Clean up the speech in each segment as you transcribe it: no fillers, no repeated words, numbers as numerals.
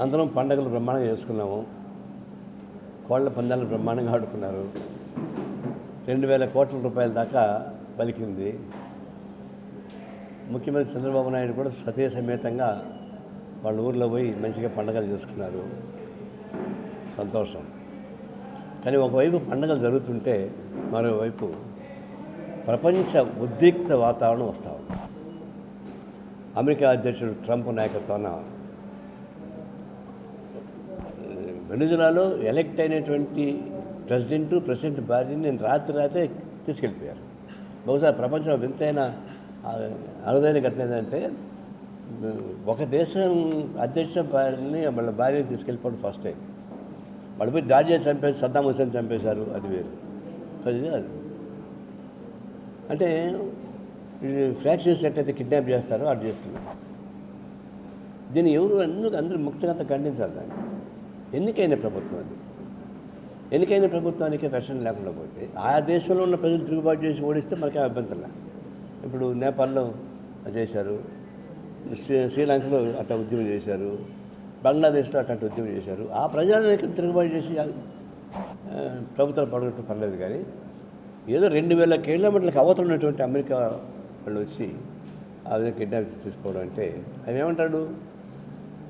అందరం పండుగలు బ్రహ్మాండంగా చేసుకున్నాము. కోళ్ల పందాలు బ్రహ్మాండంగా ఆడుకున్నారు. 2,000 కోట్ల రూపాయల దాకా పలికింది. ముఖ్యమంత్రి చంద్రబాబు నాయుడు కూడా సతీ సమేతంగా వాళ్ళ ఊర్లో పోయి మంచిగా పండుగలు చేసుకున్నారు. సంతోషం. కానీ ఒకవైపు పండుగలు జరుగుతుంటే మరోవైపు ప్రపంచ ఉద్రిక్త వాతావరణం వస్తూ ఉంది. అమెరికా అధ్యక్షుడు ట్రంప్ నాయకత్వాన వెనుజులాలో ఎలక్ట్ అయినటువంటి ప్రెసిడెంట్ భార్యని నేను రాత్రే తీసుకెళ్ళిపోయారు. బహుశా ప్రపంచంలో వింతైన అరుదైన ఘటన ఏంటంటే ఒక దేశం అధ్యక్ష భార్యని వాళ్ళ భార్యని తీసుకెళ్ళిపోవడం ఫస్ట్ టైం. వాళ్ళు పోయి దాడి చేసి చంపేసి సద్దాం హుసేన్ చంపేశారు, అది వేరు. అది అంటే ఫ్రాక్షన్స్ ఎట్లయితే కిడ్నాప్ చేస్తారో అది చేస్తున్నారు. దీన్ని ఎవరు అందరూ ముక్తిగత ఖండించాలి. దాన్ని ఎన్నికైన ప్రభుత్వం అది. ఎన్నికైన ప్రభుత్వానికి రక్షణ లేకుండా పోతే ఆయా దేశంలో ఉన్న ప్రజలు తిరుగుబాటు చేసి ఓడిస్తే మనకే అభ్యంతరం. ఇప్పుడు నేపాల్లో చేశారు, శ్రీలంకలో అట్లా ఉద్యమం చేశారు, బంగ్లాదేశ్లో అట్లాంటి ఉద్యమం చేశారు. ఆ ప్రజానికి తిరుగుబాటు చేసి ప్రభుత్వాలు పడగొట్టు పర్లేదు. కానీ ఏదో 2,000 కిలోమీటర్లకు అవతల ఉన్నటువంటి అమెరికా వాళ్ళు వచ్చి ఆ విధంగా కిడ్నాప్ తీసుకోవడం అంటే ఆయన ఏమంటాడు,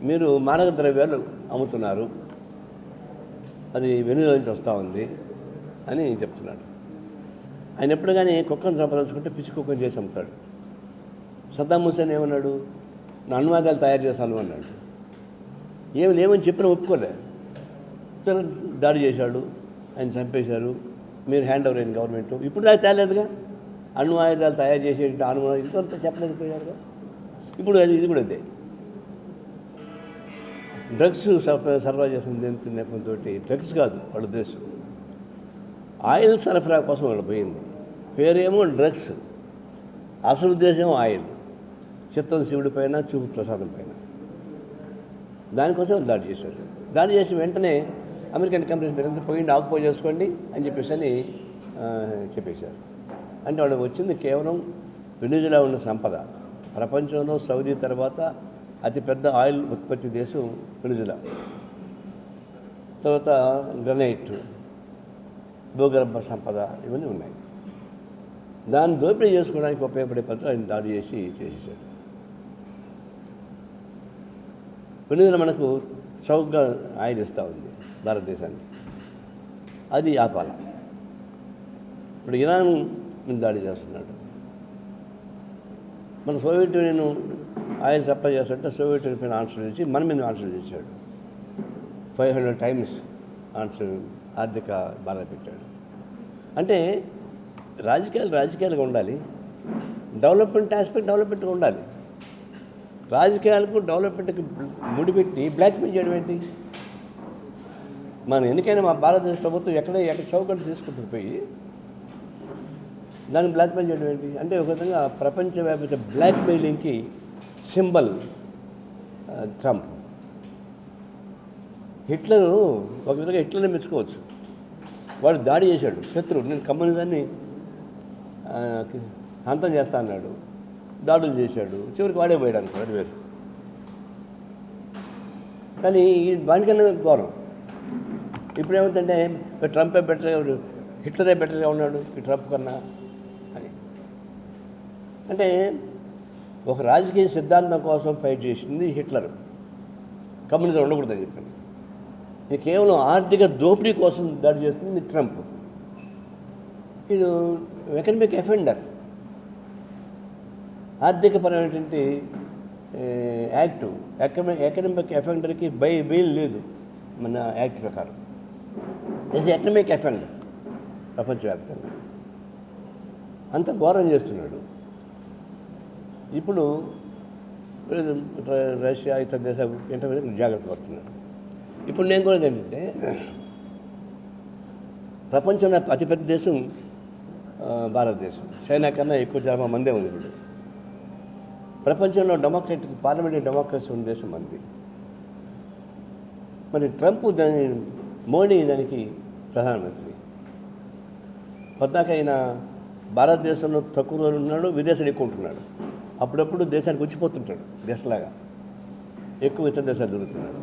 మీరు మారక ద్రవ్యాలు అమ్ముతున్నారు, అది వెనుజులా నుంచి వస్తూ ఉంది అని చెప్తున్నాడు. ఆయన ఎప్పుడు కానీ కుక్కను సంపాదించుకుంటే పిచ్చి కుక్కను చేసి అమ్ముతాడు. సద్దాం హుసేన్ ఏమన్నాడు, నా అణ్వాయుధాలు తయారు చేశాను అన్నాడు. ఏమి లేవని చెప్పినా ఒప్పుకోలే. దాడి చేశాడు, ఆయన చంపేశారు, మీరు హ్యాండ్ ఓవర్ అయింది గవర్నమెంట్. ఇప్పుడు నాకు తేలేదుగా, అణ్వాయుధాలు తయారు చేసే అనుమానం ఇంతవరకు చెప్పలేకపోయారుగా. ఇప్పుడు ఇది కూడా అదే. డ్రగ్స్ సరఫరా చేసిన నెపంతో డ్రగ్స్ కాదు వాళ్ళ ఉద్దేశం, ఆయిల్ సరఫరా కోసం వాళ్ళు పోయింది. పేరేమో డ్రగ్స్, అసలు ఉద్దేశం ఆయిల్. చిత్తం శివుడి పైన, చూపు ప్రసాదం పైన. దానికోసం దాడి చేశారు. దాడి చేసిన వెంటనే అమెరికన్ కంపెనీస్ మీరు పోయింది ఆకుపోయి చేసుకోండి అని చెప్పేశారు. అంటే వాళ్ళు వచ్చింది కేవలం వెనుజులా ఉన్న సంపద. ప్రపంచంలో సౌదీ తర్వాత అతిపెద్ద ఆయిల్ ఉత్పత్తి దేశం వెనుజులా. తర్వాత గ్రనైట్, భూగర్భ సంపద ఇవన్నీ ఉన్నాయి. దాన్ని దోపిడీ చేసుకోవడానికి ఉపయోగపడే పద్ధతి ఆయన దాడి చేసేసాడు. వెనుజులా మనకు చౌకగా ఆయిల్ ఇస్తూ ఉంది భారతదేశానికి, అది ఆపాల. ఇప్పుడు ఇరాన్ మీద దాడి చేస్తున్నాడు. మన సోవియట్ యూనియన్ ఆయిల్ సప్లై చేస్తుంటే సోవియట్ యూనియన్ పైన ఆన్సర్ చేసి మన మీద ఆన్సర్ చేశాడు. 500 times ఆన్సర్ ఆర్థిక బాధ పెట్టాడు. అంటే రాజకీయాలుగా ఉండాలి, డెవలప్మెంట్ ఆస్పెక్ట్ డెవలప్మెంట్గా ఉండాలి. రాజకీయాలకు డెవలప్మెంట్కి ముడిపెట్టి బ్లాక్మెయిల్ చేయడం ఏంటి? మనం ఎందుకైనా మా భారతదేశ ప్రభుత్వం ఎక్కడ చౌకట్టు తీసుకుంటూ పోయి దాన్ని బ్లాక్మెయిల్ చేయడం ఏంటి? అంటే ఒక విధంగా ప్రపంచవ్యాప్త బ్లాక్మెయిలింగ్కి సింబల్ ట్రంప్. హిట్లరు ఒక విధంగా హిట్లర్ని మెచ్చుకోవచ్చు. వాడు దాడి చేశాడు, శత్రువు. నేను కమ్యూనిజాన్ని అంతం చేస్తా అన్నాడు, దాడులు చేశాడు, చివరికి వాడే పోయాడు అనుకోడు, అది వేరు. కానీ వాడికన్నా ఘోరం. ఇప్పుడు ఏమవుతుందంటే ట్రంపే బెటర్గా, హిట్లరే బెటర్గా ఉన్నాడు ఈ ట్రంప్ కన్నా అని. అంటే ఒక రాజకీయ సిద్ధాంతం కోసం ఫైట్ చేసింది హిట్లర్, కమ్యూనిజం ఉండకూడదని చెప్పాను. ఇది కేవలం ఆర్థిక దోపిడీ కోసం దాడి చేస్తుంది ట్రంప్. ఇది ఎకనమిక్ అఫెండర్, ఆర్థికపరమైనటువంటి యాక్టు. ఎకనమిక్ అఫెండర్కి బెయిల్ లేదు మన యాక్ట్ ప్రకారం. ఇది ఎకనమిక్ అఫెండర్ ప్రపంచవ్యాప్తంగా. అంత ఘోరం చేస్తున్నాడు. ఇప్పుడు రష్యా ఇతర దేశాలు ఇంటర్వ్యూ జాగ్రత్త పడుతున్నాడు. ఇప్పుడు నేను కూడా ఏంటంటే ప్రపంచంలో అతిపెద్ద దేశం భారతదేశం. చైనా కన్నా ఎక్కువ జనాభా మందే ఉంది. ఇప్పుడు ప్రపంచంలో పార్లమెంటరీ డెమోక్రసీ ఉన్న దేశం మంది. మరి ట్రంప్ మోడీ దానికి ప్రధానమంత్రి. పద్దాకైనా భారతదేశంలో తక్కువ రోజులు ఉన్నాడు, విదేశాలు ఎక్కువ ఉంటున్నాడు. అప్పుడప్పుడు దేశానికి వచ్చిపోతుంటాడు, దేశలాగా ఎక్కువ ఇతర దేశాలు తిరుగుతున్నాడు.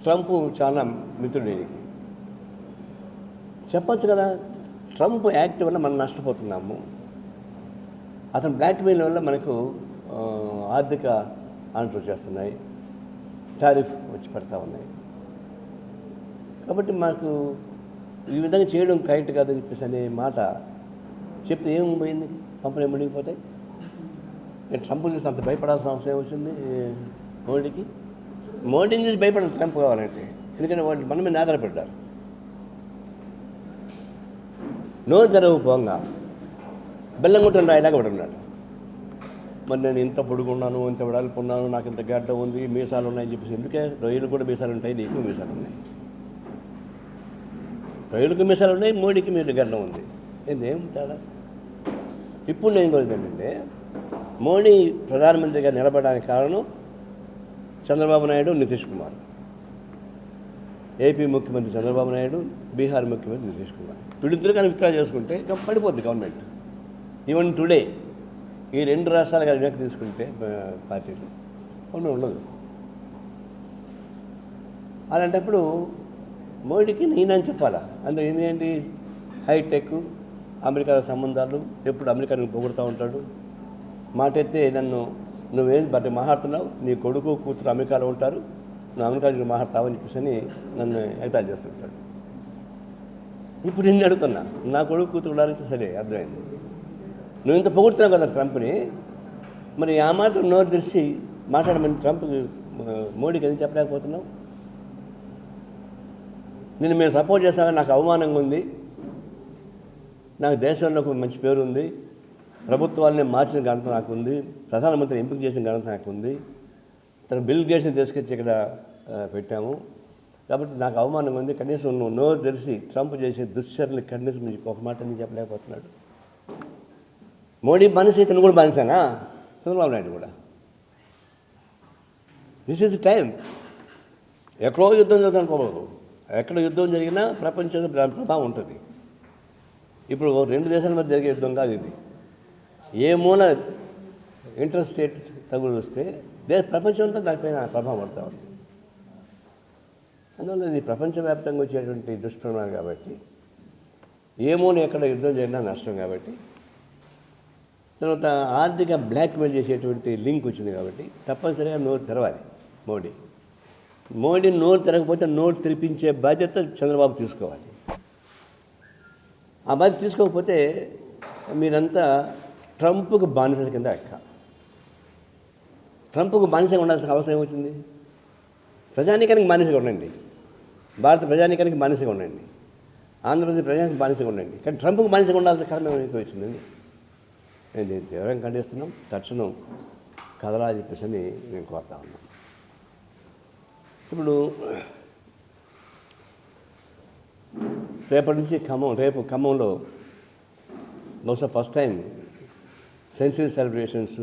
ట్రంప్ చాలా మిత్రుడు ఈయనకి. చెప్పచ్చు కదా, ట్రంప్ యాక్ట్ వల్ల మనం నష్టపోతున్నాము, అతను బ్లాక్మెయిల్ వల్ల మనకు ఆర్థిక ఆంక్షలు చేస్తున్నాయి, టారిఫ్ వచ్చి పడతా ఉన్నాయి, కాబట్టి మాకు ఈ విధంగా చేయడం కరెక్ట్ కాదని చెప్పేసి అనే మాట చెప్తే ఏం పోయింది, కంపెనీ మునిగిపోతాయి. నేను ట్రంప్ చూసి అంత భయపడాల్సిన అవసరం వచ్చింది మోడీకి. మోడీని చూసి భయపడాలి ట్రంప్ కావాలంటే, ఎందుకంటే వాళ్ళు మన మీద ఆధారపడ్డారు. నో జరవు పోంగా బెల్లం కొట్టిన రాయిలాగా ఒకటి ఉన్నాడు. మరి నేను ఇంత పొడుగున్నాను, ఇంత వెడల్పున్నాను, నాకు ఇంత గడ్డ ఉంది, మీసాలు ఉన్నాయని చెప్పేసి, ఎందుకే రొయ్యలు కూడా మీసాలు ఉంటాయి, నీకు మీసాలు ఉన్నాయి. రొయ్యలకు మీసాలు ఉన్నాయి, మోడీకి మీరు గడ్డం ఉంది, ఏం తేడా? ఇప్పుడు నేను కోరేది ఏంటంటే, మోడీ ప్రధానమంత్రిగా నిలబడడానికి కారణం చంద్రబాబు నాయుడు, నితీష్ కుమార్. ఏపీ ముఖ్యమంత్రి చంద్రబాబు నాయుడు, బీహార్ ముఖ్యమంత్రి నితీష్ కుమార్. వీళ్ళిద్దరు కానీ విత్డ్రా చేసుకుంటే పడిపోద్ది గవర్నమెంట్. ఈవెన్ టుడే ఈ రెండు రాష్ట్రాలు కానీ వెనక్కి తీసుకుంటే పార్టీలు కొన్ని ఉండదు. అలాంటప్పుడు మోడీకి నేనని చెప్పాలా. అందులో ఏంటి, హైటెక్, అమెరికా సంబంధాలు, ఎప్పుడు అమెరికాను పొగుడుతూ ఉంటాడు. మాట అయితే నువ్వేం బట్టి మాట్లాడుతున్నావు, నీ కొడుకు కూతురు అమెరికాలో ఉంటారు, నువ్వు అమెరికా మాట్లాడతావని చెప్పేసి నన్ను ఎగతాళి చేస్తుంటాడు. ఇప్పుడు నిన్ను అడుగుతున్నా, నా కొడుకు కూతురు ఉండడానికి సరే అర్థమైంది, నువ్వు ఇంత పొగుడుతున్నావు కదా ట్రంప్ని, మరి ఆ మాత్రం నోరు తెరిచి మాట్లాడమని ట్రంప్ మోడీకి ఎందుకు చెప్పలేకపోతున్నావు? నేను మేము సపోర్ట్ చేస్తామని నాకు అవమానంగా ఉంది, నాకు దేశంలో మంచి పేరు ఉంది, ప్రభుత్వాన్ని మార్చిన ఘనత నాకు ఉంది, ప్రధానమంత్రి ఎంపిక చేసిన ఘనత నాకు ఉంది, తన బిల్ గేట్స్ని తీసుకొచ్చి ఇక్కడ పెట్టాము, కాబట్టి నాకు అవమానంగా ఉంది, కనీసం నువ్వు నోరు తెరిచి ట్రంప్ చేసే దుశ్చర్యలు కనీసం ఒక మాట నేను చెప్పలేకపోతున్నాడు. మోడీ బానిస, ఇతను కూడా బానిసానా, చంద్రబాబు నాయుడు కూడా. This is the time. ఎక్కడో యుద్ధం జరుగుతానుకోలేదు, ఎక్కడ యుద్ధం జరిగినా ప్రపంచంలో దాని ప్రభావం ఉంటుంది. ఇప్పుడు 2 దేశాల మధ్య జరిగే యుద్ధం కాదు ఇది. ఏ మూల ఇంటర్ స్టేట్ తగులు వస్తే ప్రపంచం అంతా దానిపైన ప్రభావం పడుతూ ఉంది. అందువల్ల ఇది ప్రపంచవ్యాప్తంగా వచ్చేటువంటి దుష్ప్రమాణం కాబట్టి, ఏ మూల ఎక్కడ యుద్ధం జరిగినా నష్టం కాబట్టి, తర్వాత ఆర్థిక బ్లాక్మెయిల్ చేసేటువంటి లింక్ వచ్చింది కాబట్టి తప్పనిసరిగా నోరు తెరవాలి మోడీ నోరు తెరకపోతే నోరు తెరిపించే బాధ్యత చంద్రబాబు తీసుకోవాలి. ఆ బాధ్యత తీసుకోకపోతే మీరంతా ట్రంప్కు బానిసల కింద ఎక్క. ట్రంప్కు బానిసగా ఉండాల్సిన అవసరం ఏమవుతుంది? ప్రజానీకానికి బానిసగా ఉండండి, భారత ప్రజానీకానికి బానిసగా ఉండండి, ఆంధ్రప్రదేశ్ ప్రజానికి బానిసగా ఉండండి, కానీ ట్రంప్కు బానిసగా ఉండాల్సిన కారణం ఏమైతే వచ్చిందండి? నేను దీన్ని తీవ్రంగా ఖండిస్తున్నాం. తక్షణం కదలా చెప్పేసి అని నేను కోరుతా ఉన్నాం. ఇప్పుడు రేపటి నుంచి రేపు ఖమ్మంలో బహుశా ఫస్ట్ టైం సెన్సరీ సెలబ్రేషన్స్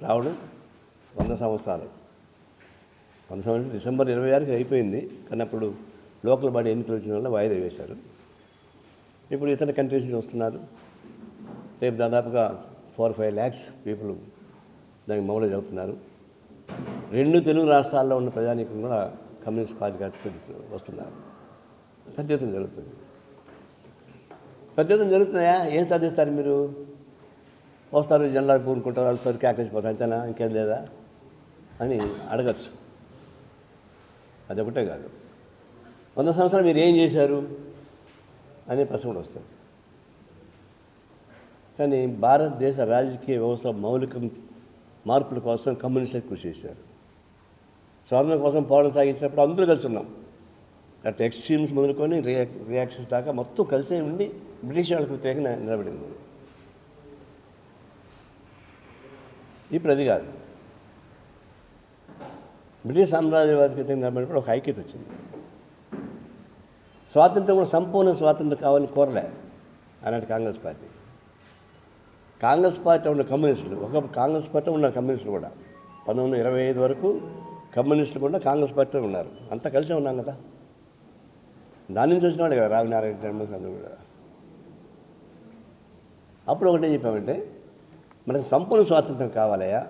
రావడం. 100 సంవత్సరాలు డిసెంబర్ 26కి అయిపోయింది, కానీ అప్పుడు లోకల్ బాడీ ఎన్నికలు వచ్చిన వల్ల వాయిదా వేశారు. ఇప్పుడు ఇతర కంట్రీస్ నుంచి వస్తున్నారు. రేపు దాదాపుగా 4-5 lakhs పీపుల్ దానికి మొబైలైజ్ అవుతున్నారు. 2 తెలుగు రాష్ట్రాల్లో ఉన్న ప్రజానీకం కూడా కమ్యూనిస్ట్ పార్టీ వస్తున్నారు. పెద్ద ఎత్తున జరుగుతుంది. పెద్ద ఎత్తున జరుగుతున్నాయా? ఏం సాధిస్తారు మీరు? వస్తారు, జెండాలు పూనుకుంటారు, వస్తారు, కేకలేసిపోతారు, అంతేనా, ఇంకేం లేదా అని అడగచ్చు. అదొకటే కాదు, 100 సంవత్సరాలు మీరు ఏం చేశారు అనే ప్రశ్న కూడా వస్తుంది. కానీ భారతదేశ రాజకీయ వ్యవస్థ మౌలిక మార్పుల కోసం కమ్యూనిస్టులు కృషి చేశారు. స్వాతంత్రం కోసం పోరాటం సాగించినప్పుడు అందరూ కలిసి ఉన్నాం. అటు ఎక్స్ట్రీమ్స్ మొదలుకొని రియాక్షన్స్ దాకా మొత్తం కలిసే ఉండి బ్రిటిష్ వాళ్ళకి వ్యతిరేకంగా నిలబడింది. ఇప్పుడు అది కాదు. బ్రిటిష్ సామ్రాజ్యవాదికి వ్యతిరేకంగా నిలబడినప్పుడు ఒక ఐక్యత వచ్చింది. స్వాతంత్రం కూడా సంపూర్ణ స్వాతంత్రం కావాలని కోరలే ఆనాటి కాంగ్రెస్ పార్టీ. కాంగ్రెస్ పార్టీ ఉన్న కమ్యూనిస్టులు, ఒకప్పుడు కాంగ్రెస్ పార్టీ ఉన్నారు కమ్యూనిస్టులు కూడా, 1925 వరకు కమ్యూనిస్టులు కూడా కాంగ్రెస్ పార్టీలో ఉన్నారు. అంతా కలిసే ఉన్నాం కదా. దాని నుంచి వచ్చిన వాడు కదా రావినారాయణ అందరూ కూడా. అప్పుడు ఒకటే చెప్పామంటే, మనకు సంపూర్ణ స్వాతంత్రం కావాలయా,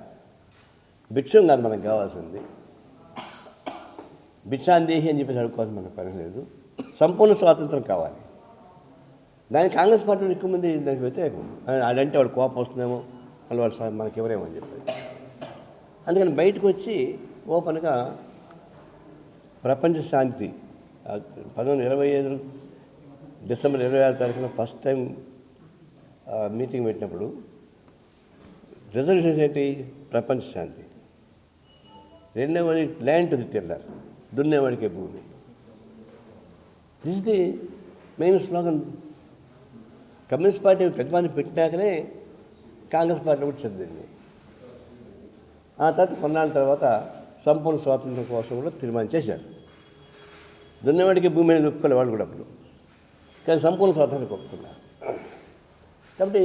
భిక్షం కాదు మనకు కావాల్సింది, భిక్షాందేహి అని చెప్పేసి అడుక్కోవాల్సిన మనకు పని లేదు. సంపూర్ణ స్వాతంత్రం కావాలి. దానికి కాంగ్రెస్ పార్టీ ఎక్కువ మంది దానికి వ్యతిరేకం. అదంటే వాడు కోపం వస్తుందేమో, వాళ్ళు మనకి ఎవరేమో అని చెప్పి. అందుకని బయటకు వచ్చి ఓపెన్గా ప్రపంచ శాంతి 1925 డిసెంబర్ 26 తారీఖున ఫస్ట్ టైం మీటింగ్ పెట్టినప్పుడు రిజల్యూషన్స్ ఏంటి? ప్రపంచ శాంతి. రెండవది ల్యాండ్ టు ది టిల్లర్, దున్నేవాడికే భూమి. This the main slogan. Communist party ప్రతిపాదన పెట్టినాకనే కాంగ్రెస్ పార్టీ కూడా చెందింది. ఆ తర్వాత కొన్నాళ్ళ తర్వాత సంపూర్ణ స్వాతంత్రం కోసం కూడా తీర్మానం చేశారు. దున్నేవాడికి భూమి అనేది ఒప్పుకోలే వాళ్ళు కూడా అప్పుడు, కానీ సంపూర్ణ స్వాతంత్రం ఒప్పుకున్నారు. కాబట్టి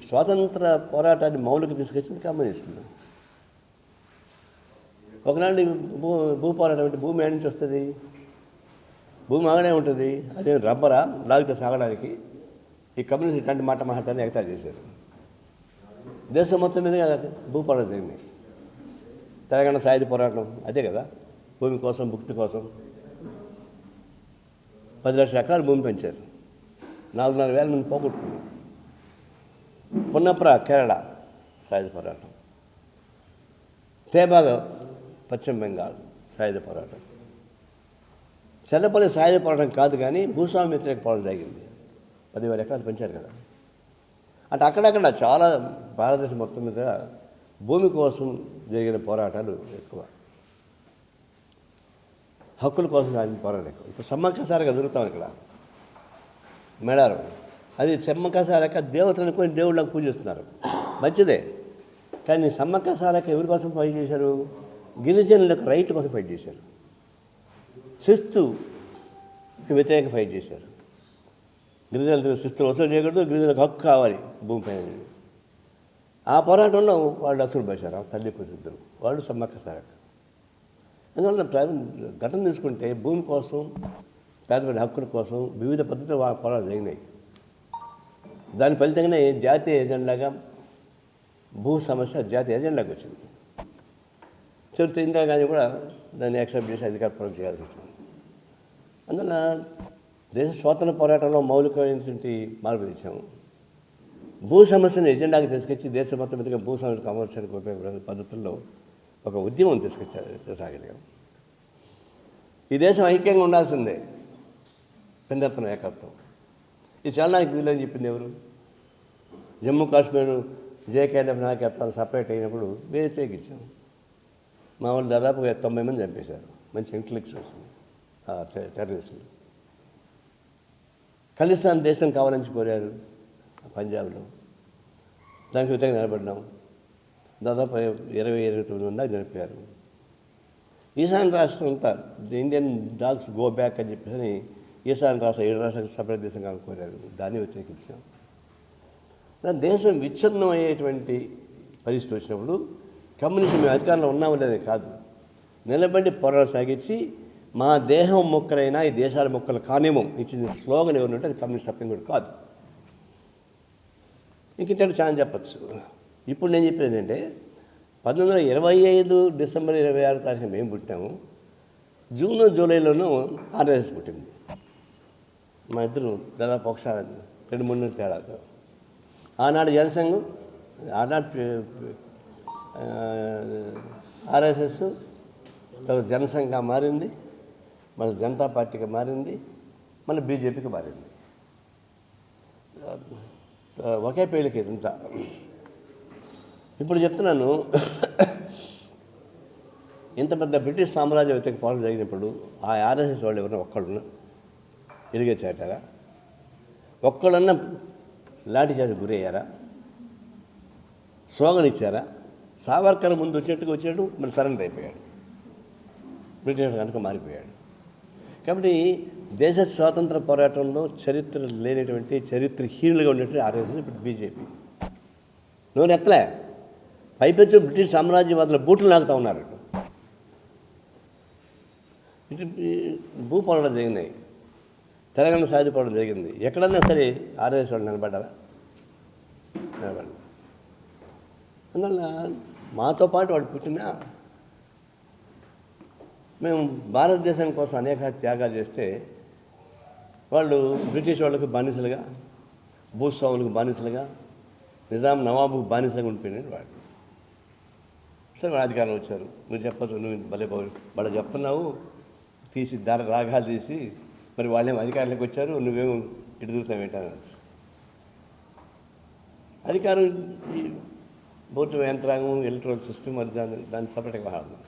స్వాతంత్ర పోరాటాన్ని మౌలిక తీసుకొచ్చింది కమ్యూనిస్టులు. ఒకనాడు భూ పోరాటం అంటే భూమి ఏడు నుంచి వస్తుంది? భూమి ఆగనే ఉంటుంది. అదే రబ్బరా లాగితే సాగడానికి. ఈ కమ్యూనిస్ట్ ఇట్లాంటి మాట మాట్లాడాలని ఎగతాళి చేశారు. దేశం మొత్తం మీద భూ పోరాటం జరిగింది. తెలంగాణ సాయుధ పోరాటం అదే కదా, భూమి కోసం, భుక్తి కోసం 10 లక్షల ఎకరాలు భూమి పెంచారు. 4,500 మంది పోగొట్టుకున్నారు. పున్నప్ర కేరళ సాయుధ పోరాటం, తేబాగ పశ్చిమ బెంగాల్ సాయుధ పోరాటం. చెల్లపల్లి సాయుధ పోరాటం కాదు కానీ భూస్వామ్య వ్యతిరేక పోరాటం జరిగింది. 10,000 ఎకరాలు పెంచారు కదా. అంటే అక్కడక్కడ చాలా భారతదేశం మొత్తం మీద భూమి కోసం జరిగిన పోరాటాలు ఎక్కువ, హక్కుల కోసం సాగిన పోరాటం ఎక్కువ. ఇప్పుడు సమ్మక్క సారక్క దొరుకుతాం ఇక్కడ మేడారం. అది సమ్మక్క సారక్క దేవతలను కొని దేవుళ్ళకు పూజిస్తున్నారు, మంచిదే. కానీ సమ్మక్క సారక్క ఎవరి కోసం ఫైట్ చేశారు? గిరిజనులకు రైట్ కోసం ఫైట్ చేశారు. శిస్తుకి వ్యతిరేక ఫైట్ చేశారు. గిరిజనులకు శిస్తులు వసూలు చేయకూడదు, గిరిజనులకు హక్కు కావాలి భూమిపైన. ఆ పోరాటంలో వాళ్ళు అసలు బశారు, తల్లి ప్రసిద్ధులు వాళ్ళు సమ్మక్క సారక్క. అందువల్ల ఘటన తీసుకుంటే భూమి కోసం, పేదవాడి హక్కుల కోసం వివిధ పద్ధతులు పోరాటాలు జరిగినాయి. దాని ఫలితంగానే జాతీయ ఎజెండాగా భూ సమస్య జాతీయ ఎజెండాకి వచ్చింది. చరిత్ర ఇందిరాగాంధీ కూడా దాన్ని యాక్సెప్ట్ చేసి అధికారపూర్వకం చేయాల్సి వచ్చింది. అందువల్ల దేశ స్వాతంత్ర పోరాటంలో మౌలికమైనటువంటి మార్పు తెచ్చాము. భూ సమస్యను ఎజెండాకి తీసుకొచ్చి దేశ మొత్తం మీదుగా భూ సమస్యకు అమర్చడానికి ఉపయోగపడే పద్ధతుల్లో ఒక ఉద్యమం తీసుకొచ్చాగలిగాం. ఈ దేశం ఐక్యంగా ఉండాల్సిందే, భిన్నత్వం ఏకత్వం. ఇది చాలానికి వీలని చెప్పింది ఎవరు? జమ్మూ కాశ్మీర్ జేకేఎల్ఎఫ్ నాయకత్వాలు సపరేట్ అయినప్పుడు వ్యతిరేకించాం. మా వాళ్ళు దాదాపుగా 90 మంది చంపేశారు, మంచి ఇంటెలెక్చువల్స్, టెర్రరిస్టులు. ఖలిస్తాన్ దేశం కావాలని కోరారు పంజాబ్లో, దానికి వ్యతిరేకంగా నిలబడినాం. దాదాపు 20-29 మంది చనిపోయారు. ఈశాన్య రాష్ట్రం అంతా ఇండియన్ డాగ్స్ గో బ్యాక్ అని చెప్పేసి ఈశాన్య రాష్ట్రం 7 రాష్ట్రాలకు సపరేట్ దేశం కావాలని కోరారు, దాన్ని వ్యతిరేకించాం. దేశం విచ్ఛిన్నం అయ్యేటువంటి పరిస్థితి వచ్చినప్పుడు కమ్యూనిస్ట్ మేము అధికారంలో ఉన్నామో లేదే కాదు, నిలబడి పోరాటం సాగించి మా దేహం మొక్కలైనా ఈ దేశాల మొక్కలు కానేమో ఇచ్చిన స్లోగన్ ఎవరినంటే అది కమ్యూనిస్ట్ తప్పని కూడా కాదు. ఇంకేంటంటే చాలా చెప్పచ్చు. ఇప్పుడు నేను చెప్పేది ఏంటంటే 1925 డిసెంబర్ 26 తారీఖున మేము పుట్టాము. జూన్ జూలైలోనూ ఆర్ఎస్ఎస్ పుట్టింది. మా ఇద్దరు దాదాపు ఒకసారి 2-3 నెలల తేడాతో. ఆనాడు జనసంఘం, ఆనాడు ఆర్ఎస్ఎస్ తర్వాత జనసంఘంగా మారింది, మన జనతా పార్టీగా మారింది, మన బీజేపీకి మారింది. ఒకే పేలికి ఇదంతా. ఇప్పుడు చెప్తున్నాను, ఇంత పెద్ద బ్రిటిష్ సామ్రాజ్య వ్యతిరేక పోరాటం జరిగినప్పుడు ఆ ఆర్ఎస్ఎస్ వాళ్ళు ఎవరైనా ఒక్కళ్ళున్నా ఎదిగే చేటారా? ఒక్కళ్ళన్నా లాఠీ చార్జ్ గురయ్యారా? స్లోగన్ ఇచ్చారా? సావర్కర్ ముందు వచ్చినట్టు మరి సరెండర్ అయిపోయాడు, బ్రిటిష్ కనుక మారిపోయాడు. కాబట్టి దేశ స్వాతంత్ర పోరాటంలో చరిత్ర లేనటువంటి చరిత్రహీనులుగా ఉండేటువంటి ఆర్ఎస్ఎస్ ఇప్పుడు బీజేపీ. నోరు ఎత్తలే, పైపెచ్చు బ్రిటిష్ సామ్రాజ్యవాదుల బూట్లు నాకుతూ ఉన్నారు. భూ పోరాటం జరిగినాయి, తెలంగాణ సాయుధ పోరాటం జరిగింది. ఎక్కడన్నా సరే ఆర్ఎస్ఎస్ వాళ్ళు నిలబడ్డారా? నిలబడి. అందువల్ల మాతో పాటు వాడు పుట్టినా మేము భారతదేశం కోసం అనేక త్యాగాలు చేస్తే వాళ్ళు బ్రిటిష్ వాళ్ళకు బానిసలుగా, భూస్వాములకు బానిసలుగా, నిజాం నవాబుకు బానిసలుగా ఉండిపోయినారు వాళ్ళు. సరే వాళ్ళు అధికారం వచ్చారు. నువ్వు చెప్పచ్చు, నువ్వు భలే వాళ్ళు చెప్తున్నావు, తీసి రాగాలు తీసి, మరి వాళ్ళేమో అధికారంలోకి వచ్చారు, నువ్వేమో ఇటు తిరుగుతావు ఏంటన్నారు. అధికారం ఈ భౌతిక యంత్రాంగం, ఎలక్ట్రానిక్ సిస్టమ్, అది దాన్ని సపరేట్గా వాడదాం.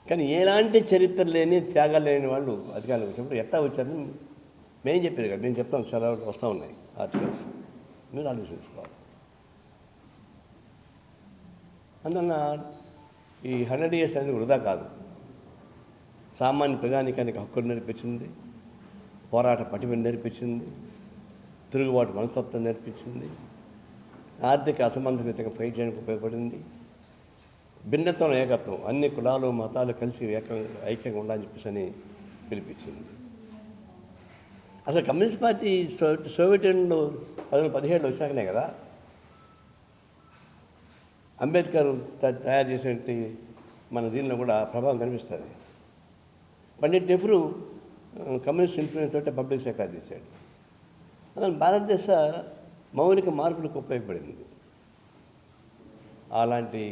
కానీ ఎలాంటి చరిత్ర లేని, త్యాగాలు లేని వాళ్ళు అధికారంలోకి వచ్చినప్పుడు ఎట్లా వచ్చారని మేము చెప్పేది కదా, మేము చెప్తాం, చాలా వస్తూ ఉన్నాయి ఆర్టికల్స్, మీరు ఆలోచించుకోవాలి. అందువల్ల ఈ 100 years అనేది వృధా కాదు. సామాన్య ప్రజానికానికి హక్కులు నేర్పించింది, పోరాట పటిమని నేర్పించింది, తిరుగుబాటు మనస్తత్వం నేర్పించింది, ఆర్థిక అసమంతరితంగా ఫైట్ చేయడానికి ఉపయోగపడింది, భిన్నత్వం ఏకత్వం, అన్ని కులాలు మతాలు కలిసి ఐక్యంగా ఉండాలని చెప్పేసి పిలిపించింది. అసలు కమ్యూనిస్ట్ పార్టీ సోవియట్ యూనియన్లో 1917 వచ్చాకనే కదా అంబేద్కర్ తయారు చేసినటువంటి మన దీనిలో కూడా ప్రభావం కనిపిస్తుంది. పండిట్ నెహ్రూ కమ్యూనిస్ట్ ఇన్ఫ్లుయెన్స్ తోటే పబ్లిక్ సెక్టార్ చేశాడు. అసలు భారతదేశ మౌలిక మార్పులకు ఉపయోగపడింది. అలాంటి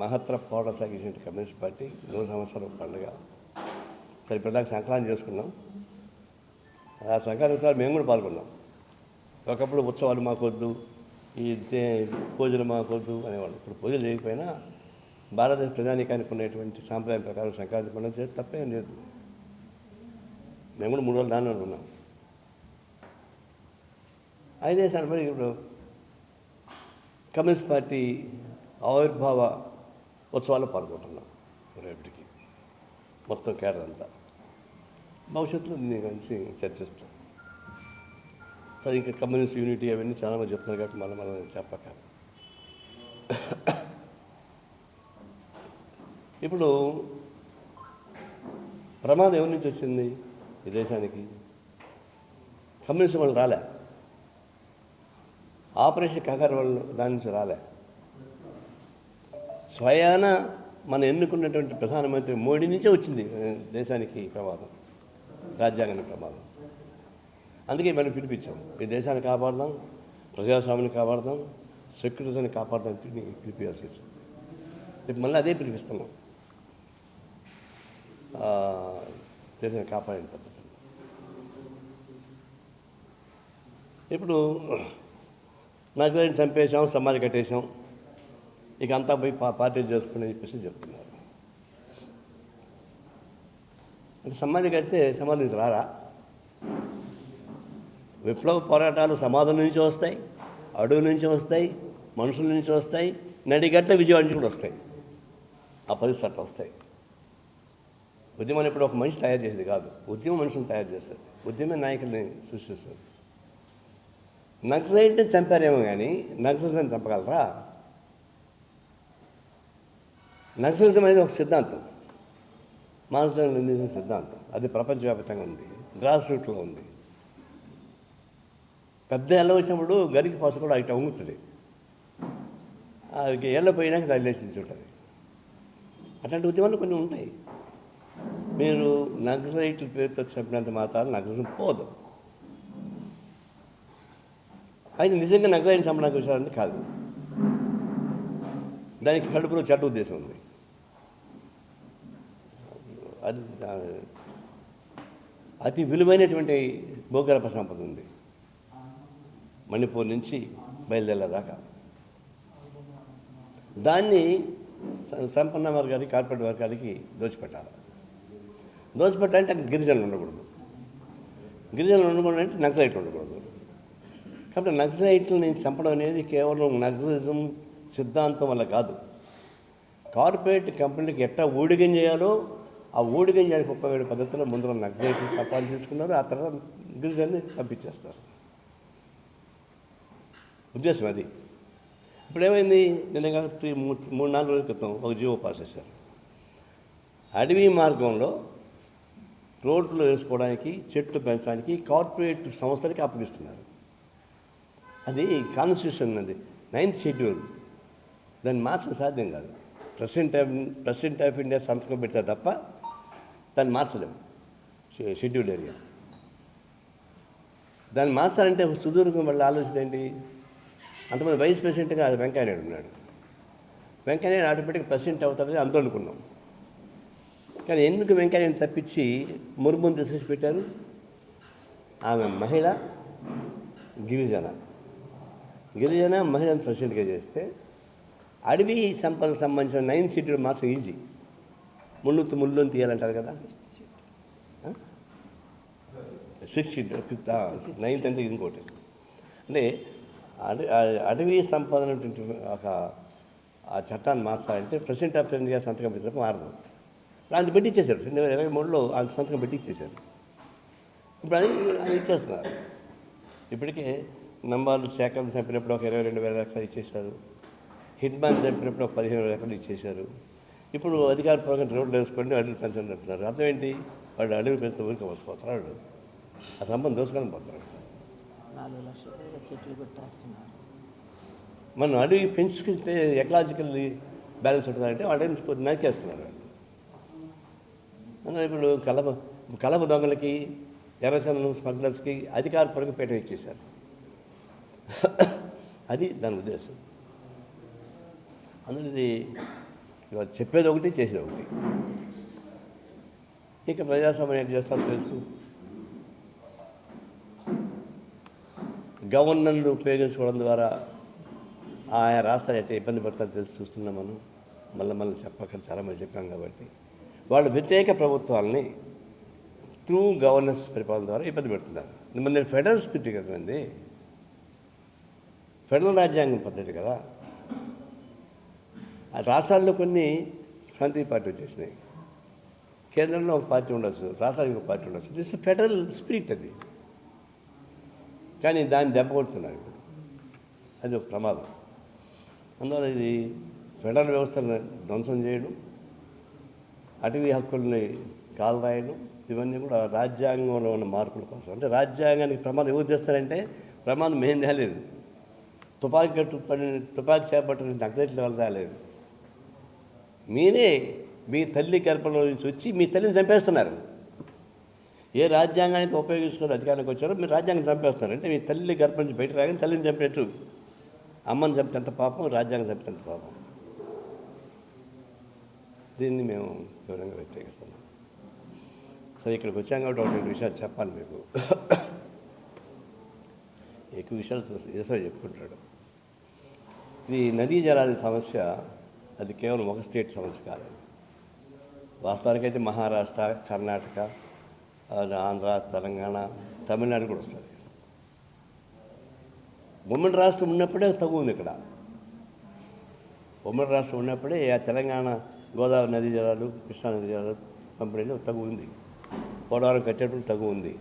మహత్తర పోరాటం సాగించిన కమ్యూనిస్ట్ పార్టీ 100 సంవత్సరాల పండుగ. సరే, ఇప్పటిదాకా సంక్రాంతి చేసుకున్నాం. ఆ సంక్రాంతి ఉత్సవాలు మేము కూడా పాల్గొన్నాం. ఒకప్పుడు ఉత్సవాలు మాకొద్దు, ఈ పూజలు మాకొద్దు అనేవాళ్ళు. ఇప్పుడు పూజలు చేయకపోయినా భారతదేశ ప్రజానీకానికి ఉన్నటువంటి సాంప్రదాయం ప్రకారం సంక్రాంతి పండుగ చేస్తే తప్పేం లేదు. మేము కూడా 3 రోజులు దాన్ని అనుకున్నాం. అయితే సరిపడి ఇప్పుడు కమ్యూనిస్ట్ పార్టీ ఆవిర్భావ ఉత్సవాల్లో పాల్గొంటున్నాం రేపటికి, మొత్తం కేరళ అంతా. భవిష్యత్తులో దీన్ని కలిసి చర్చిస్తాం. సరే, ఇంకా కమ్యూనిస్ట్ యూనిటీ అవన్నీ చాలామంది చెప్తున్నారు కాబట్టి మనం చెప్పక. ఇప్పుడు ప్రమాదం ఎవరి నుంచి వచ్చింది ఈ దేశానికి? కమ్యూనిస్ట్ వాళ్ళు రాలే, ఆపరేషన్ కంగారు వాళ్ళు దాని నుంచి రాలే. స్వయాన మనం ఎన్నుకున్నటువంటి ప్రధానమంత్రి మోడీ నుంచే వచ్చింది దేశానికి ప్రమాదం, రాజ్యాంగానికి ప్రమాదం. అందుకే మనం పిలిపించాం, ఈ దేశాన్ని కాపాడదాం, ప్రజాస్వామ్యాన్ని కాపాడదాం, సెక్యులరిజాన్ని కాపాడదాం పిలిపించాల్సి వచ్చింది. ఇప్పుడు మళ్ళీ అదే పిలిపిస్తున్నాం, దేశాన్ని కాపాడిన పద్ధతి. ఇప్పుడు నక్సలైట్ని చంపేశాం, సమాధి కట్టేశాం, ఇక అంతా పోయి పార్టీలు చేసుకుని చెప్పేసి చెప్తున్నారు. అంటే సమాధి కడితే సమాధి నుంచి రారా? విప్లవ పోరాటాలు సమాధుల నుంచి వస్తాయి, అడవుల నుంచి వస్తాయి, మనుషుల నుంచి వస్తాయి, నడిగట్ట విజయవాడ నుంచి కూడా వస్తాయి. ఆ పరిస్థితి అట్లా వస్తాయి. ఉద్యమాన్ని ఇప్పుడు ఒక మనిషి తయారు చేసేది కాదు, ఉద్యమం మనుషులను తయారు చేస్తుంది, ఉద్యమ నాయకుల్ని సృష్టిస్తుంది. నక్సలైట్ని చంపారేమో కానీ నక్సలిజం చంపగలరా? నక్సలిజం అనేది ఒక సిద్ధాంతం, మానసిక నిర్దేశించిన సిద్ధాంతం. అది ప్రపంచవ్యాప్తంగా ఉంది, గ్రాస్ రూట్లో ఉంది. పెద్ద ఎల్ల వచ్చినప్పుడు గరికి పాసు కూడా ఇట్లా వంగుతుంది, అది ఎల్ల పోయినాక దాన్ని లేచించి ఉంటుంది. అట్లాంటి ఉద్యమాలు కొన్ని ఉంటాయి. మీరు నక్సలైట్ల పేరుతో చెప్పినంత మాత్రం నక్సలిజం పోదు. అయితే నిజంగా నక్సలైట్ని చంపడానికి వచ్చారంటే కాదు, దానికి కడుపులో చెడ్డ ఉద్దేశం ఉంది. అది అతి విలువైనటువంటి భూగర్భ సంపద ఉంది, మణిపూర్ నుంచి బయలుదేరేదాకా. దాన్ని సంపన్న వర్గానికి, కార్పొరేట్ వర్గానికి దోచిపెట్టాలి. దోచిపెట్టాలంటే అక్కడ గిరిజనులు ఉండకూడదు, గిరిజనులు ఉండకూడదు అంటే నక్సలైట్లు ఉండకూడదు. కాబట్టి నక్సలైట్లని చంపడం అనేది కేవలం నక్సలిజం సిద్ధాంతం వల్ల కాదు. కార్పొరేట్ కంపెనీలకు ఎట్లా ఊడిగం చేయాలో ఆ ఊడిగం చేయడానికి ఉపయోగపడే పద్ధతిలో ముందుగా నక్సలైట్లు చట్టాలు తీసుకున్నారు, ఆ తర్వాత గిరిజనుల్ని పంపించేస్తారు. ఉద్దేశం అది. ఇప్పుడు ఏమైంది, నిన్న 3-4 రోజుల క్రితం ఒక జీవో పాస్ చేశారు. అడవి మార్గంలో రోడ్లు వేసుకోవడానికి, చెట్లు పెంచడానికి కార్పొరేట్ సంస్థలకి అప్పగిస్తున్నారు. అది కాన్స్టిట్యూషన్, అది 9th షెడ్యూల్, దాన్ని మార్చడం సాధ్యం కాదు. ప్రెసిడెంట్ ఆఫ్ ఇండియా సంతకం పెడతారు తప్ప దాన్ని మార్చలేము. షెడ్యూల్డ్ ఏరియా దాన్ని మార్చాలంటే సుదూరంగా మళ్ళీ ఆలోచన ఏంటి? అంతమంది వైస్ ప్రెసిడెంట్గా అది వెంకయ్యనాయుడు ఉన్నాడు. వెంకయ్యనాయుడు ఆటోమేటిక్ ప్రెసిడెంట్ అవుతారని అందరూ అనుకున్నాం. కానీ ఎందుకు వెంకయ్యనాయుడు తప్పించి ముర్మును తీసుకొచ్చి పెట్టారు? ఆమె మహిళ గిరిజన మహిళను ప్రెసిడెంట్గా చేస్తే అడవి సంపదకు సంబంధించిన 9th షెడ్యూల్ మాత్రం ఈజీ. ముళ్ళుని తీయాలంటారు కదా, 6th షెడ్యూల్ 9th అంటే ఇంకోటి. అంటే అడవి సంపద ఒక ఆ చట్టాన్ని మార్చాలంటే ప్రెసిడెంట్ ఆఫ్ ఇండియా సంతకం పెట్టినప్పుడు మారదు. అది పెట్టించేశారు 2023లో ఆ సంతకం పెట్టించేశారు. ఇప్పుడు అది ఇచ్చేస్తున్నారు. ఇప్పటికే నంబార్లు శాఖలు చంపినప్పుడు ఒక 22,000 ఎకరాలు ఇచ్చేశారు. హిట్మ్యాన్ చంపినప్పుడు ఒక 15,000 ఎకరాలు ఇచ్చేశారు. ఇప్పుడు అధికారపూర్వకంగా రోడ్లు వేసుకోండి, అడవులు పెంచండి అంటున్నారు. అర్థం ఏంటి? వాడు అడవులు పెంచుతూ ఊరికి వస్తుపోతున్నాడు, ఆ సంబంధం దోసుకొని పోతున్నాడు. 4 లక్షల చెట్లు కొట్టేస్తున్నారు. మనం అడవి పెంచుకుంటే ఎకలాజికల్ బ్యాలెన్స్ ఉంటుందంటే అడవిని నరికేస్తున్నారు. ఇప్పుడు కలప దొంగలకి, ఎర్రచందనం స్మగ్లర్స్కి అధికారపూర్వక పీఠం ఇచ్చేశారు. అది దాని ఉద్దేశం. అందులో ఇవాళ చెప్పేది ఒకటి, చేసేది ఒకటి. ఇక ప్రజాస్వామ్యం చేస్తారో తెలుసు. గవర్నర్లు ఉపయోగించుకోవడం ద్వారా ఆయా రాష్ట్రాలు అయితే ఇబ్బంది పడతారో తెలుసు, చూస్తున్నాం మనం. మళ్ళీ చెప్పకుండా చాలామంది చెప్పాం కాబట్టి వాళ్ళు వ్యతిరేక ప్రభుత్వాలని త్రూ గవర్నెన్స్ పరిపాలన ద్వారా ఇబ్బంది పెడుతున్నారు. మన ఫెడరల్ స్పిరిట్ కదండి, ఫెడరల్ రాజ్యాంగం పద్ధతి కదా. ఆ రాష్ట్రాల్లో కొన్ని ప్రాంతీయ పార్టీ వచ్చేసినాయి, కేంద్రంలో ఒక పార్టీ ఉండొచ్చు, రాష్ట్రానికి ఒక పార్టీ ఉండొచ్చు. దిస్ ఫెడరల్ స్పిరిట్ అది. కానీ దాన్ని దెబ్బ కొడుతున్నారు ఇప్పుడు. అది ఒక ప్రమాదం. అందువల్ల ఇది ఫెడరల్ వ్యవస్థను ధ్వంసం చేయడం, అటవీ హక్కుల్ని కాలరాయడం, ఇవన్నీ కూడా రాజ్యాంగంలో ఉన్న మార్పుల కోసం. అంటే రాజ్యాంగానికి ప్రమాదం ఎవరు చేస్తారంటే, ప్రమాదం మేం తేలేదు, తుపాకీ చేపట్టిన నక్సలైట్ల వల్ల రాలేదు. మీరే మీ తల్లి గర్భంలో నుంచి వచ్చి మీ తల్లిని చంపేస్తున్నారు. ఏ రాజ్యాంగాన్ని ఉపయోగించుకుని అధికారానికి వచ్చారో మీరు రాజ్యాంగం చంపేస్తున్నారు. అంటే మీ తల్లి గర్భం నుంచి బయట రాగానే తల్లిని చంపినట్టు. అమ్మని చంపినంత పాపం, రాజ్యాంగం చంపినంత పాపం. దీన్ని మేము వివరంగా వ్యతిరేకిస్తున్నాం. సరే, ఇక్కడికి వచ్చాం కాబట్టి ఒక 2 విషయాలు చెప్పాలి మీకు. ఎక్కువ విషయాలు ఏసో చెప్పుకుంటాడు. ఇది నదీ జలాల సమస్య, అది కేవలం ఒక స్టేట్ సమస్య కాదు. వాస్తవానికైతే మహారాష్ట్ర, కర్ణాటక, ఆంధ్ర, తెలంగాణ, తమిళనాడు కూడా వస్తుంది. ఉమ్మడి రాష్ట్రం ఉన్నప్పుడే తగు ఉంది ఇక్కడ. ఉమ్మడి రాష్ట్రం ఉన్నప్పుడే ఆ తెలంగాణ గోదావరి నదీ జలాలు, కృష్ణా నదీ జలాలు పంపిణీలో తగు ఉంది. పోలవరం కట్టేటప్పుడు తగు ఉంది.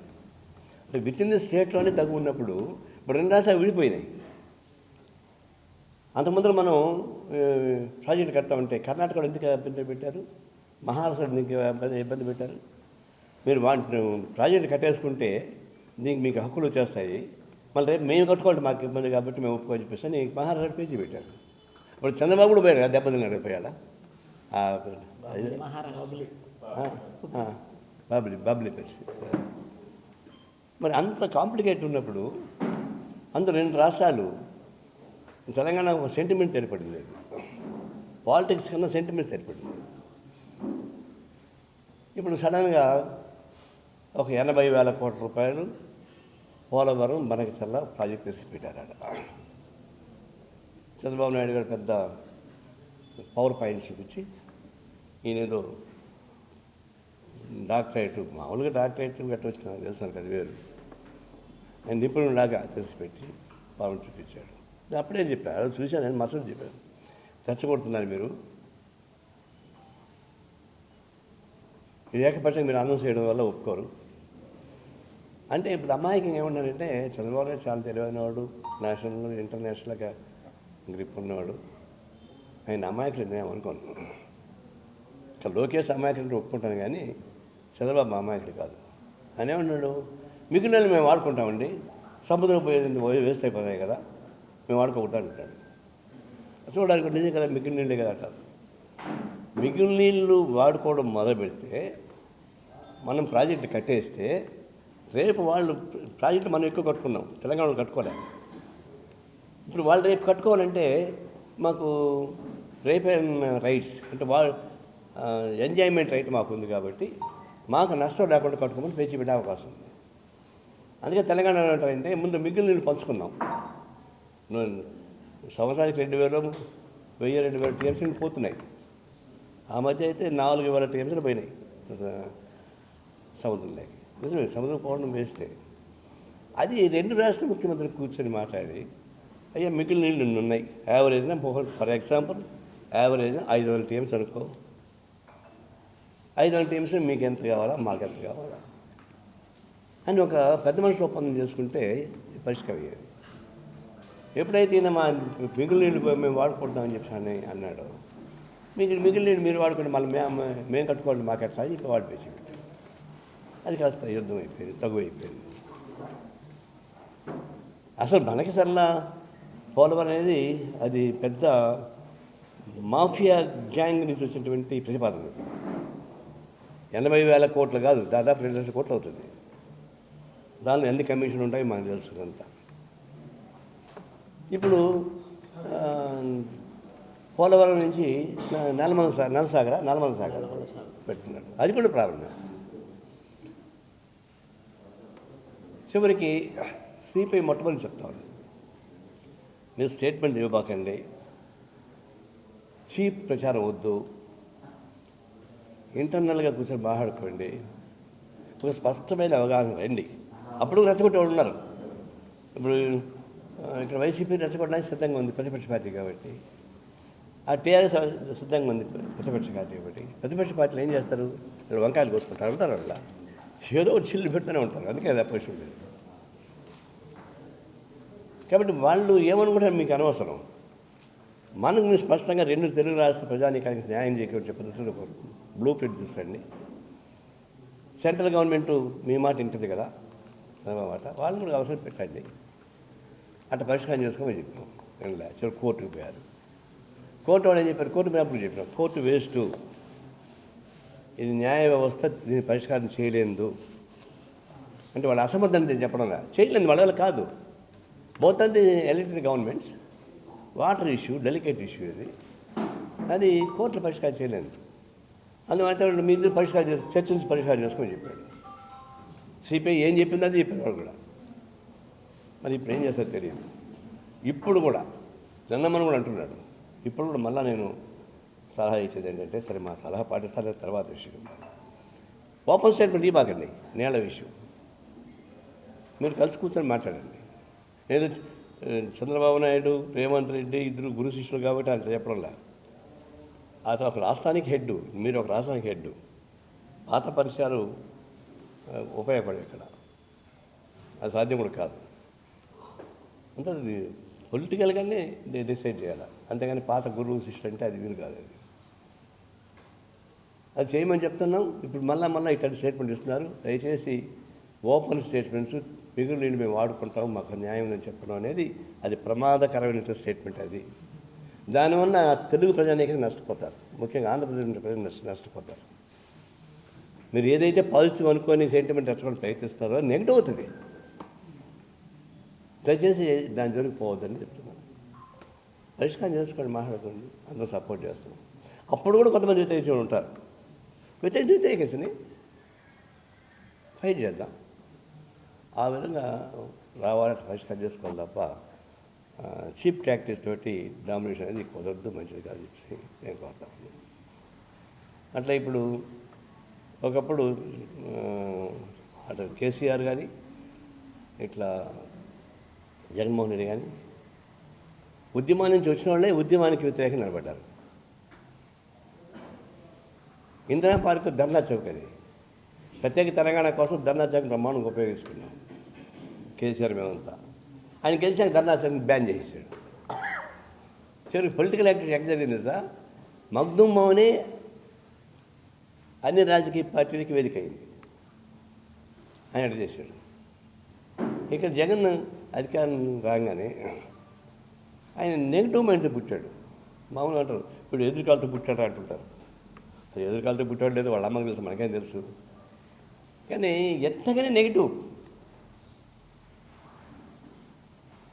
అంటే విత్ ఇన్ ది స్టేట్లోనే తగు ఉన్నప్పుడు ఇప్పుడు 2 రాష్ట్రాలు విడిపోయినాయి. అంతకుముందు మనం ప్రాజెక్టు కడతామంటే కర్ణాటకలో ఎందుకు ఇబ్బంది పెట్టారు, మహారాష్ట్రలో ఎందుకు ఇబ్బంది పెట్టారు? మీరు ప్రాజెక్టు కట్టేసుకుంటే దీనికి మీకు హక్కులు వచ్చేస్తాయి, మళ్ళీ రేపు మేము కట్టుకోవాలి, మాకు ఇబ్బంది కాబట్టి మేము ఒప్పుకొని చెప్పేసి అని మహారాష్ట్ర పేజీ పెట్టారు. ఇప్పుడు చంద్రబాబు కూడా పోయాడు కదా, దెబ్బతిన్నాడు పోయాడా? బాబ్లీ పేజీ. మరి అంత కాంప్లికేట్ ఉన్నప్పుడు అందులో 2 రాష్ట్రాలు, తెలంగాణ ఒక సెంటిమెంట్ ఏర్పడింది. పాలిటిక్స్ కన్నా సెంటిమెంట్స్ ఏర్పడింది. ఇప్పుడు సడన్గా ఒక 80,000 కోట్ల రూపాయలు పోలవరం బనకచెర్ల ప్రాజెక్ట్ వేసి పెట్టారు. చంద్రబాబు నాయుడు గారు పెద్ద పవర్ పాయింట్ చూపించి ఈయనేదో డాక్టరేట్, మామూలుగా డాక్టరేట్ పెట్టవచ్చు నాకు తెలుసు, అది వేరు. ఆయన నిపుణులాగా తెలిసిపెట్టి పవన్ చూపించాడు. అప్పుడే చెప్పారు, చూశాను నేను, మసలు చెప్పాను, రెచ్చగొడుతున్నారు మీరు, ఏకపక్షంగా మీరు అనౌన్స్ చేయడం వల్ల ఒప్పుకోరు అంటే. ఇప్పుడు అమాయకంగా ఏమన్నారంటే, చంద్రబాబు నాయుడు చాలా తెలివైనవాడు, నేషనల్ ఇంటర్నేషనల్గా గ్రిప్ ఉన్నవాడు, ఆయన అమాయకులు నేనేమనుకోను. ఇక్కడ లోకేష్ అమాయకులు ఒప్పుకుంటాను, కానీ చంద్రబాబు అమాయకుడు కాదు. ఆయన ఏమన్నాడు, మిగిలిన మేము వాడుకుంటామండి, సముద్రం పోయేది వేస్ట్ అయిపోతాయి కదా, మేము వాడుకోకూడదు అంటాడు. చూడడానికి నిజం కదా, మిగిలిన నీళ్ళే కదా అంటారు. మిగిలిన నీళ్ళు వాడుకోవడం మొదలుపెడితే మనం ప్రాజెక్టు కట్టేస్తే రేపు వాళ్ళు ప్రాజెక్టు మనం ఎక్కువ కట్టుకున్నాం, తెలంగాణలో కట్టుకోలే. ఇప్పుడు వాళ్ళు రేపు కట్టుకోవాలంటే మాకు రేపే రైట్స్ అంటే వాళ్ళు ఎంజాయ్మెంట్ రైట్ మాకు ఉంది కాబట్టి మాకు నష్టం లేకుండా కట్టుకోమని పేచి పెట్టే అవకాశం ఉంది. అందుకే తెలంగాణ ఏంటంటే ముందు మిగిలిన నీళ్ళు పంచుకుందాం. సంవత్సరానికి 2,000, 1,000-2,000 టీఎంసీలు పోతున్నాయి. ఆ మధ్య అయితే 4,000 టీఎంసీలు పోయినాయి సముద్రంలోకి. నిజమే, సముద్రం పోవడం వేస్తే అది 2 రాష్ట్ర ముఖ్యమంత్రులు కూర్చొని మాట్లాడి, అయ్యా మిగిలిన నీళ్ళు ఇన్ని ఉన్నాయి, యావరేజ్న ఫర్ ఎగ్జాంపుల్ యావరేజ్న 500 టీఎంసీ అనుకో, 500 టీఎంసీ మీకు ఎంత కావాలా, మాకు ఎంత కావాలా అని ఒక పెద్ద మనిషి ఒప్పందం చేసుకుంటే పరిష్కారం అయ్యేది. ఎప్పుడైతే ఈయన మా మిగిలిన నీళ్ళు మేము వాడుకుంటామని చెప్పి అన్నాడు, మిగిలిన నీళ్ళు మీరు వాడుకుంటే మళ్ళీ మేము కట్టుకోవాలి మాకు ఎట్లా ఇట్లా వాడిపోయి. అది కాస్త యుద్ధం అయిపోయింది, తగువైపోయింది. అసలు మనకి సరళ పోలవరం అనేది అది పెద్ద మాఫియా గ్యాంగ్ నుంచి వచ్చినటువంటి ప్రతిపాదన. 80,000 కోట్లు కాదు, దాదాపు 2 లక్షల కోట్లు అవుతుంది. దానిలో ఎన్ని కమిషన్లు ఉంటాయో మనకు తెలుస్తుందంతా. ఇప్పుడు పోలవరం నుంచి నల్లమల సాగర్ పెట్టుకున్నాడు, అది కూడా ప్రాబ్లమే. చివరికి సిపిఐ మొట్టమొదటి చెప్తాను, మీరు స్టేట్మెంట్ ఇవ్వబాకండి, చీప్ ప్రచారం వద్దు, ఇంటర్నల్గా కూర్చొని మాట్లాడుకోండి, ఒక స్పష్టమైన అవగాహన రండి. అప్పుడు రెచ్చగొట్టేవాళ్ళు ఉన్నారు. ఇప్పుడు ఇక్కడ వైసీపీ రెచ్చగొట్టడానికి సిద్ధంగా ఉంది ప్రతిపక్ష పార్టీ కాబట్టి, ఆ టీఆర్ఎస్ సిద్ధంగా ఉంది ప్రతిపక్ష పార్టీ కాబట్టి. ప్రతిపక్ష పార్టీలు ఏం చేస్తారు, ఇక్కడ వంకాయలు కోసుకుంటారు ఉంటారు, వాళ్ళ ఏదో ఒక చిల్లు పెడుతూనే ఉంటారు. అందుకే అది అపోజిషన్ లేదు. కాబట్టి వాళ్ళు ఏమనుకుంటారు మీకు అనవసరం. మనకు మీరు స్పష్టంగా 2 తెలుగు రాష్ట్ర ప్రజానీకానికి న్యాయం చేకూర్చే పద్ధతులు బ్లూ ప్రింట్ చూసండి. సెంట్రల్ గవర్నమెంటు మీ మాట వింటుంది కదా, మాట వాళ్ళు కూడా అవసరం పెట్టండి, అట్లా పరిష్కారం చేసుకోమని చెప్పాం. చివరి కోర్టుకు పోయారు. కోర్టు వాళ్ళు ఏం చెప్పారు, కోర్టు మేము చెప్పినాం, కోర్టు వేస్ట్, ఇది న్యాయ వ్యవస్థ దీన్ని పరిష్కారం చేయలేదు అంటే వాళ్ళు అసమర్థం చెప్పడం చేయలేదు, వాళ్ళ వల్ల కాదు. Both are the elected governments, water issue delicate issue ఇది, అది కోర్టులో పరిష్కారం చేయలేదు. అందువల్ల మీ ఇద్దరు పరిష్కారం చర్చలు పరిష్కారం చేసుకోమని చెప్పాడు. సిపిఐ ఏం చెప్పిందో అది చెప్పారు వాళ్ళు కూడా. మరి ఇప్పుడు ఏం చేస్తారో తెలియదు. ఇప్పుడు కూడా జన్నమ్మని కూడా అంటున్నాడు, ఇప్పుడు కూడా మళ్ళీ నేను సలహా ఇచ్చేది ఏంటంటే, సరే మా సలహా పాటిస్తానే తర్వాత విషయం, ఓపెన్ స్టేట్మెంట్ ఇవ్వకండి, నేల విషయం మీరు కలిసి కూర్చొని మాట్లాడండి. ఏదో చంద్రబాబు నాయుడు, రేవంత్ రెడ్డి ఇద్దరు గురు శిష్యులు కాబట్టి ఆయన చెప్పడంలా. అతను ఒక రాష్ట్రానికి హెడ్, మీరు ఒక రాష్ట్రానికి హెడ్. పాత పరిచయాలు ఉపయోగపడే ఇక్కడ అది సాధ్యం కూడా కాదు. అంటే అది పొలిటికల్గానే డిసైడ్ చేయాలి, అంతేగాని పాత గురువు శిష్యులు అంటే అది వీలు కాదు. అది చేయమని చెప్తున్నాం. ఇప్పుడు మళ్ళీ ఇట్లాంటి స్టేట్మెంట్ ఇస్తున్నారు. దయచేసి ఓపెన్ స్టేట్మెంట్స్ మిగులు మేము వాడుకుంటాం, మాకు న్యాయం అని చెప్పడం అనేది అది ప్రమాదకరమైన స్టేట్మెంట్. అది దానివల్ల తెలుగు ప్రజానీకం నష్టపోతారు, ముఖ్యంగా ఆంధ్రప్రదేశ్ ప్రజలు నష్టపోతారు. మీరు ఏదైతే పాజిటివ్ అనుకొని సెంటిమెంట్ తెచ్చుకొని ప్రయత్నిస్తారో నెగిటివ్ అవుతుంది. దయచేసి దాని జోలికి పోవద్దని చెప్తున్నాను. పరిష్కారం చేసుకోండి, మాట్లాడుతుంది, అందరూ సపోర్ట్ చేస్తాం. అప్పుడు కూడా కొంతమంది వ్యతిరేకించి ఉంటారు. వ్యతిరేకించని ఫైట్ చేద్దాం, ఆ విధంగా రావాలంటే పరిష్కారం చేసుకోవాలి తప్ప చీప్ ప్రాక్టీస్ తోటి డామినేషన్ అనేది కుదరదు, మంచిది కాదు చెప్పి నేను కోరుతాను. అట్లా ఇప్పుడు ఒకప్పుడు అటు కేసీఆర్ కానీ ఇట్లా జగన్మోహన్ రెడ్డి కానీ ఉద్యమం నుంచి వచ్చిన వాళ్ళే ఉద్యమానికి వ్యతిరేకంగా నిలబడ్డారు. ఇందిరా పార్క్ ధర్నా చౌక్ అది ప్రత్యేక తెలంగాణ కోసం ధర్నా చౌక్ బ్రహ్మాండంగా ఉపయోగించుకున్నాం కేసీఆర్ మేమంతా. ఆయన కేసీఆర్ ధర్నా చౌక్ బ్యాన్ చేసేసాడు. చివరికి పొలిటికల్ యాక్టివిటీ ఎక్కడ జరిగింది సార్, మగ్దుమ్ మౌనే అన్ని రాజకీయ పార్టీలకి వేదిక అయింది. ఆయన అట్లా చేశాడు. ఇక్కడ జగన్ అధికారం రాగానే ఆయన నెగిటివ్ మైండ్తో పుట్టాడు. మామూలుగా అంటారు ఇప్పుడు ఎదురుకాలతో పుట్టాడు అంటుంటారు. ఎదురుకాలతో పుట్టాడు లేదు వాళ్ళ అమ్మకి తెలుసు, మనకేం తెలుసు. కానీ ఎంతగానే నెగిటివ్.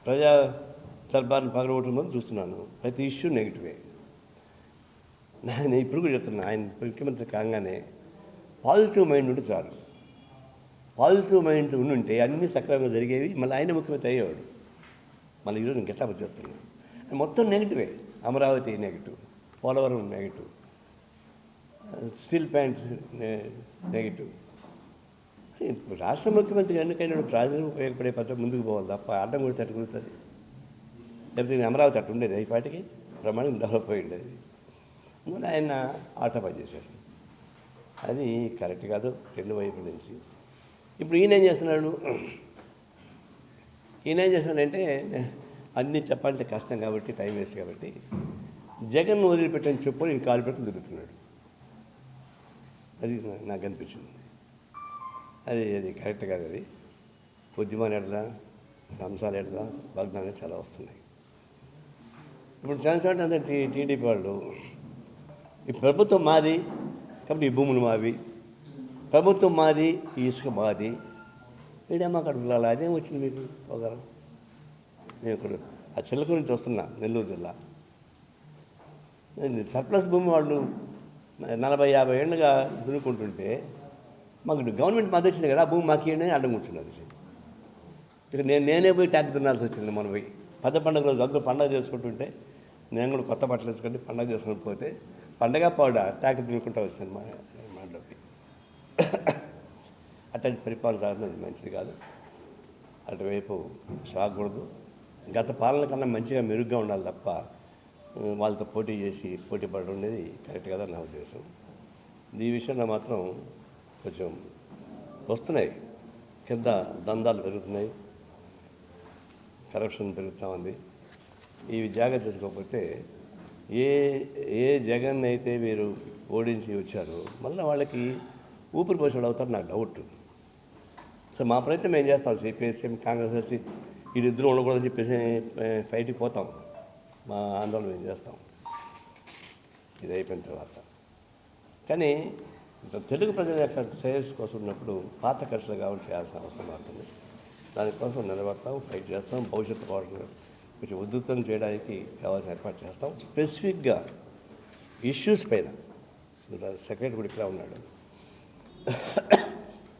ప్రజా దర్బార్ని పగలగొట్టడం చూస్తున్నాను. ప్రతి ఇష్యూ నెగిటివే. నేను ఇప్పుడు కూడా చెప్తున్నా, ఆయన ముఖ్యమంత్రి కాగానే పాజిటివ్ మైండ్ ఉంటే చాలు. పాజిటివ్ మైండ్ ఉండుంటే అన్నీ సక్రమంగా జరిగేవి. మళ్ళీ ఆయన ముఖ్యమంత్రి అయ్యేవాడు. మళ్ళీ ఈరోజు నేను గెట్టా చెప్తున్నాను, మొత్తం నెగిటివే. Amaravati negative, Polavaram negative, steel plant negative. రాష్ట్ర ముఖ్యమంత్రి ఎన్నికైనా ప్రజలకు ఉపయోగపడే పద్ధతి ముందుకు పోవాలి తప్ప అడ్డం కొడితే అట్టు కుదురుతుంది. లేకపోతే అమరావతి అట్టు ఉండేది, ఈ పాటికి ప్రమాణం డెవలప్ అయి ఉండేది. అందువల్ల ఆయన ఆటోపై చేశారు. అది కరెక్ట్ కాదు రెండు వైపుల నుంచి. ఇప్పుడు ఈయన ఏం చేస్తున్నాడంటే అన్నీ చెప్పాలంటే కష్టం కాబట్టి, టైం వేస్ట్ కాబట్టి జగన్ వదిలిపెట్టని చెప్పుకొని ఈయన కాలు పెట్టుకుని తిరుగుతున్నాడు. అది నాకు అనిపించింది. అది కరెక్ట్ కాదు. అది ఉద్యమాలు ఎడలా, అంశాలు ఎడలా భగ్నాలు చాలా వస్తున్నాయి. ఇప్పుడు చాలాసార్లు అంతా టీడీపీ వాళ్ళు ఈ ప్రభుత్వం మాది కాబట్టి ఈ భూములు మావి, ప్రభుత్వం మాది, ఈ ఇసుక మాది, వీడేమో అక్కడ వెళ్ళాలి. అదేం వచ్చింది మీకు పోగలం? నేను ఇక్కడ ఆ చిల్లక నుంచి వస్తున్నా, నెల్లూరు జిల్లా. సర్ప్లస్ భూమి వాళ్ళు 40-50 ఏళ్ళుగా దున్నుకుంటుంటే మాకు గవర్నమెంట్ మాది వచ్చింది కదా, భూమి మాకు ఏంటని అడ్డం కూర్చున్నది. ఇక నేనే పోయి ట్యాక్స్ తినాల్సి వచ్చింది. మనం పోయి పండుగ రోజు అందరూ పండుగ చేసుకుంటుంటే నేను కూడా కొత్త బట్టలు వేసుకుంటే పండుగ చేసుకుని పోతే పండగ పౌడ ట్యాక్స్ తినుకుంటూ వచ్చింది మాలోకి. అట్లాంటి పరిపాలన రావడం మంచిది కాదు. అటువైపు సాగకూడదు. గత పాలన కన్నా మంచిగా మెరుగ్గా ఉండాలి తప్ప వాళ్ళతో పోటీ చేసి పోటీ పడడం అనేది కరెక్ట్ కదా నా ఉద్దేశం. ఈ విషయంలో మాత్రం కొంచెం వస్తున్నాయి, కింద దందాలు పెరుగుతున్నాయి, కరప్షన్ పెరుగుతూ ఉంది. ఇవి జాగ్రత్త చేసుకోకపోతే ఏ జగన్ అయితే మీరు ఓడించి వచ్చారో మళ్ళీ వాళ్ళకి ఊపిరి పోసేవాడు అవుతారు నాకు డౌట్. సో మా ప్రయత్నం ఏం చేస్తాం, సిపిఎస్ఎం కాంగ్రెస్ వచ్చి వీళ్ళిద్దరూ ఉండకూడదని చెప్పేసి ఫైట్కి పోతాం. మా ఆందోళన ఏం చేస్తాం ఇది అయిపోయిన తర్వాత. కానీ తెలుగు ప్రజల యొక్క శ్రేయస్సు కోసం ఉన్నప్పుడు పాత ఖర్చులు కాబట్టి చేయాల్సిన అవసరం పడుతుంది. దానికోసం నిలబడతాం, ఫైట్ చేస్తాం. భవిష్యత్తు కోసం కొంచెం ఉధృతం చేయడానికి కావాల్సిన ఏర్పాటు చేస్తాం. స్పెసిఫిక్గా ఇష్యూస్ పైన సెక్రటరీ కూడా ఇక్కడ ఉన్నాడు.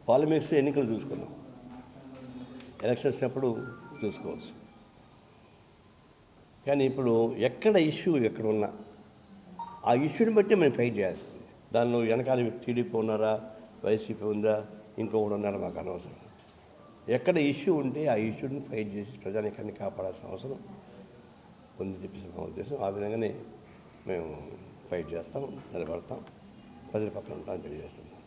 పాలిటిక్స్ ఎన్నికలు చూసుకున్నాం, ఎలక్షన్స్ అప్పుడు చూసుకోవచ్చు. కానీ ఇప్పుడు ఎక్కడ ఇష్యూ ఎక్కడ ఉన్నా ఆ ఇష్యూని బట్టి మేము ఫైట్ చేయాల్సింది. దానిలో వెనకాల టీడీపీ ఉన్నారా, వైసీపీ ఉందా, ఇంకొకటి ఉన్నారా మాకు అనవసరం. ఎక్కడ ఇష్యూ ఉంటే ఆ ఇష్యూని ఫైట్ చేసి ప్రజానికాన్ని కాపాడాల్సిన అవసరం ఉందని చెప్పేసి మా ఉద్దేశం. ఆ విధంగానే మేము ఫైట్ చేస్తాం, నిలబడతాం, ప్రజల పక్కన ఉంటామని తెలియజేస్తున్నాం.